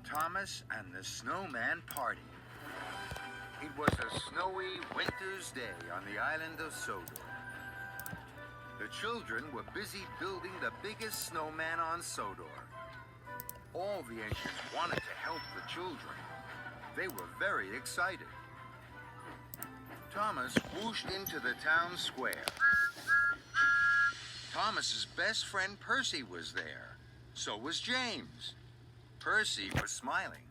Thomas and the Snowman Party. It was a snowy winter's day on the island of Sodor. The children were busy building the biggest snowman on Sodor. All the ancients wanted to help the children. They were very excited. Thomas whooshed into the town square. Thomas's best friend Percy was there. So was James. Percy was smiling.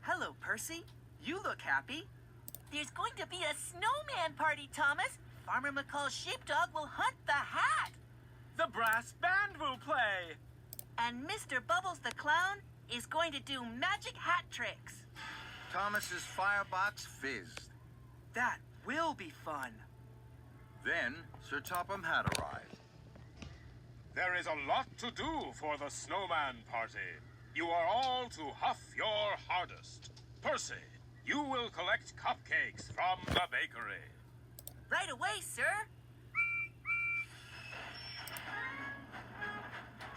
Hello, Percy. You look happy. There's going to be a snowman party, Thomas. Farmer McColl's sheepdog will hunt the hat. The brass band will play. And Mr. Bubbles the clown is going to do magic hat tricks. Thomas's firebox fizzed. That will be fun. Then Sir Topham had arrived. There is a lot to do for the snowman party. You are all to huff your hardest. Percy, you will collect cupcakes from the bakery. Right away, sir.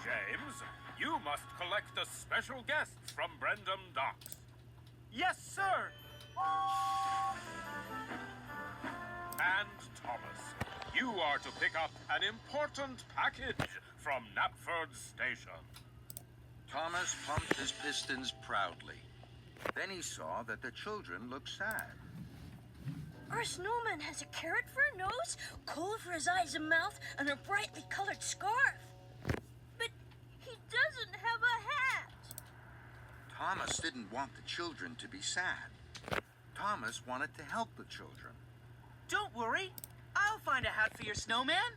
James, you must collect the special guests from Brendam Docks. Yes, sir. And Thomas, you are to pick up an important package from Knapford Station. Thomas pumped his pistons proudly. Then he saw that the children looked sad. Our snowman has a carrot for a nose, coal for his eyes and mouth, and a brightly colored scarf. But he doesn't have a hat. Thomas didn't want the children to be sad. Thomas wanted to help the children. Don't worry. I'll find a hat for your snowman.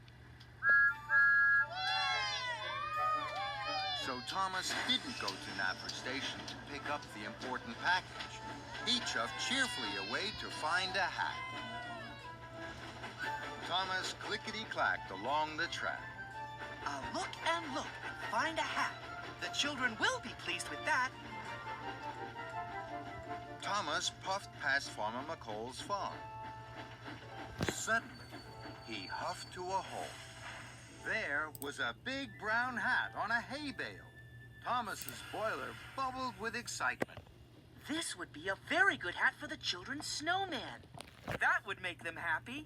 So Thomas didn't go to Knapford Station to pick up the important package. He chuffed cheerfully away to find a hat. Thomas clickety-clacked along the track. I'll look and look. Find a hat. The children will be pleased with that. Thomas puffed past Farmer McColl's farm. Suddenly, he huffed to a halt. There was a big brown hat on a hay bale. Thomas's boiler bubbled with excitement. This would be a very good hat for the children's snowman. That would make them happy.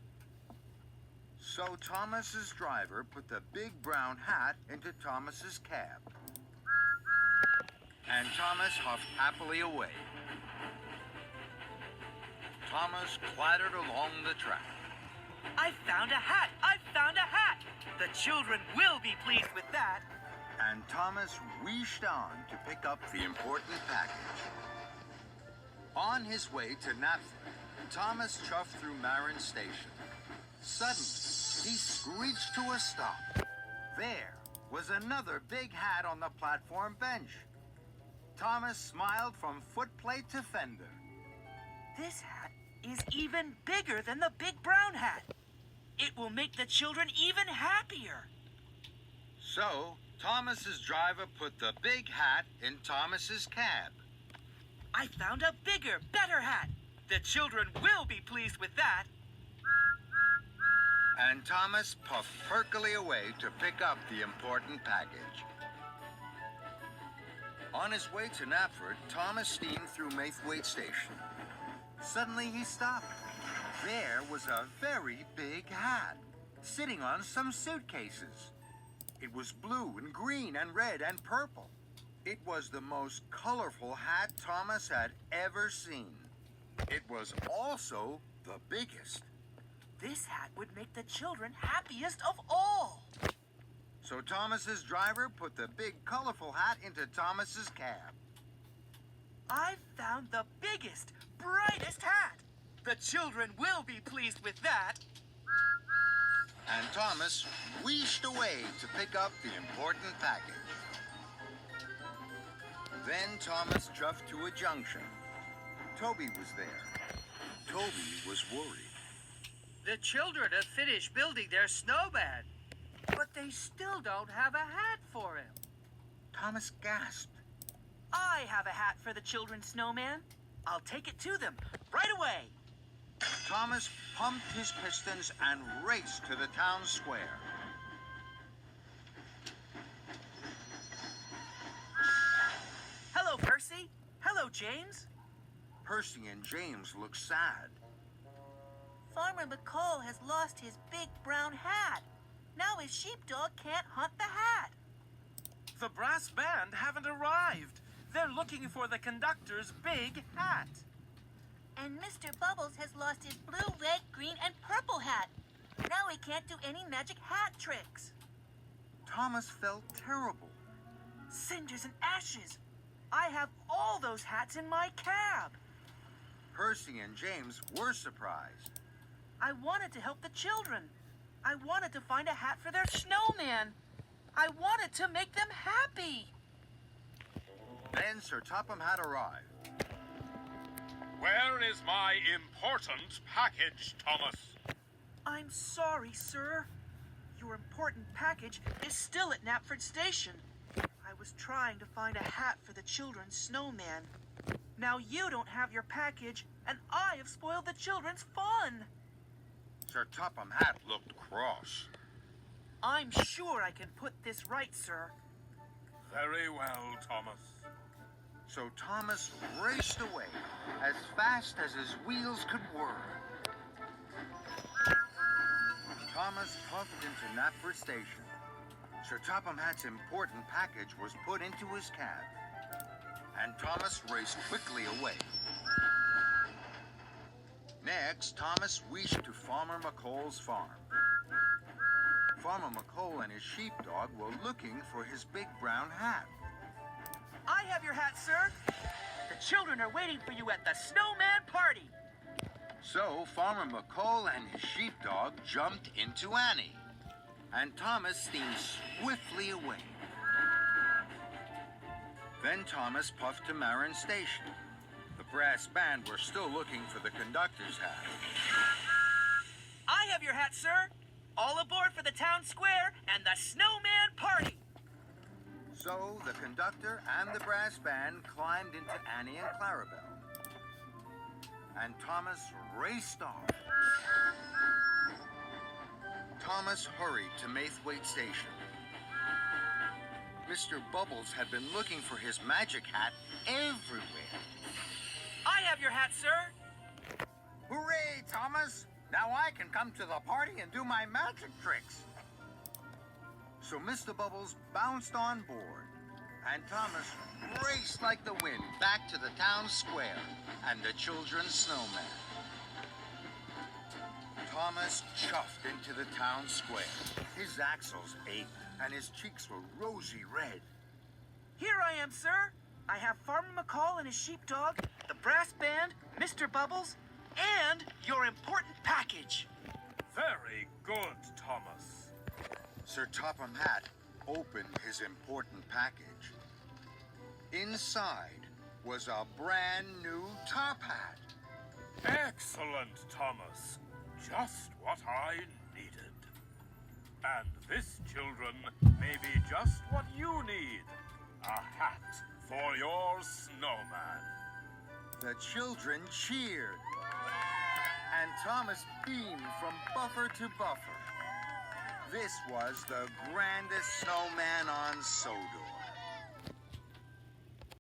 So Thomas's driver put the big brown hat into Thomas's cab. And Thomas huffed happily away. Thomas clattered along the track. I found a hat! I found a hat! The children will be pleased with that. And Thomas wheeshed on to pick up the important package. On his way to Knapford, Thomas chuffed through Marin Station. Suddenly, he screeched to a stop. There was another big hat on the platform bench. Thomas smiled from footplate to fender. This hat is even bigger than the big brown hat. It will make the children even happier. So, Thomas's driver put the big hat in Thomas's cab. I found a bigger, better hat. The children will be pleased with that. And Thomas puffed perkily away to pick up the important package. On his way to Knapford, Thomas steamed through Maithwaite Station. Suddenly he stopped. There was a very big hat, sitting on some suitcases. It was blue and green and red and purple. It was the most colorful hat Thomas had ever seen. It was also the biggest. This hat would make the children happiest of all. So Thomas's driver put the big colorful hat into Thomas's cab. I've found the biggest, brightest hat. The children will be pleased with that. And Thomas wheeshed away to pick up the important package. Then Thomas chuffed to a junction. Toby was there. Toby was worried. The children have finished building their snowman, but they still don't have a hat for him. Thomas gasped. I have a hat for the children's snowman. I'll take it to them right away. Thomas pumped his pistons and raced to the town square. Hello, Percy. Hello, James. Percy and James looked sad. Farmer McColl has lost his big brown hat. Now his sheepdog can't hunt the hat. The brass band haven't arrived. They're looking for the conductor's big hat. And Mr. Bubbles has lost his blue, red, green, and purple hat. Now he can't do any magic hat tricks. Thomas felt terrible. Cinders and ashes. I have all those hats in my cab. Percy and James were surprised. I wanted to help the children. I wanted to find a hat for their snowman. I wanted to make them happy. Then Sir Topham had arrived. Where is my important package, Thomas? I'm sorry, sir. Your important package is still at Knapford Station. I was trying to find a hat for the children's snowman. Now you don't have your package, and I have spoiled the children's fun. Sir Topham Hatt looked cross. I'm sure I can put this right, sir. Very well, Thomas. So Thomas raced away as fast as his wheels could whir. Thomas puffed into Knapford Station. Sir Topham Hatt's important package was put into his cab, and Thomas raced quickly away. Next, Thomas reached to Farmer McColl's farm. Farmer McColl and his sheepdog were looking for his big brown hat. I have your hat, sir. The children are waiting for you at the snowman party. So Farmer McColl and his sheepdog jumped into Annie, and Thomas steamed swiftly away. Then Thomas puffed to Marin Station. The brass band were still looking for the conductor's hat. I have your hat, sir. All aboard for the town square and the snowman party. So the conductor and the brass band climbed into Annie and Clarabelle, and Thomas raced off. Thomas hurried to Maithwaite Station. Mr. Bubbles had been looking for his magic hat everywhere. I have your hat, sir. Hooray, Thomas! Now I can come to the party and do my magic tricks. So Mr. Bubbles bounced on board, and Thomas raced like the wind back to the town square and the children's snowman. Thomas chuffed into the town square. His axles ached, and his cheeks were rosy red. Here I am, sir. I have Farmer McColl and his sheepdog, the brass band, Mr. Bubbles, and your important package. Very good, Thomas. Sir Topham Hatt opened his important package. Inside was a brand new top hat. Excellent, Thomas. Just what I needed. And this, children, may be just what you need. A hat for your snowman. The children cheered, and Thomas beamed from buffer to buffer. This was the grandest snowman on Sodor.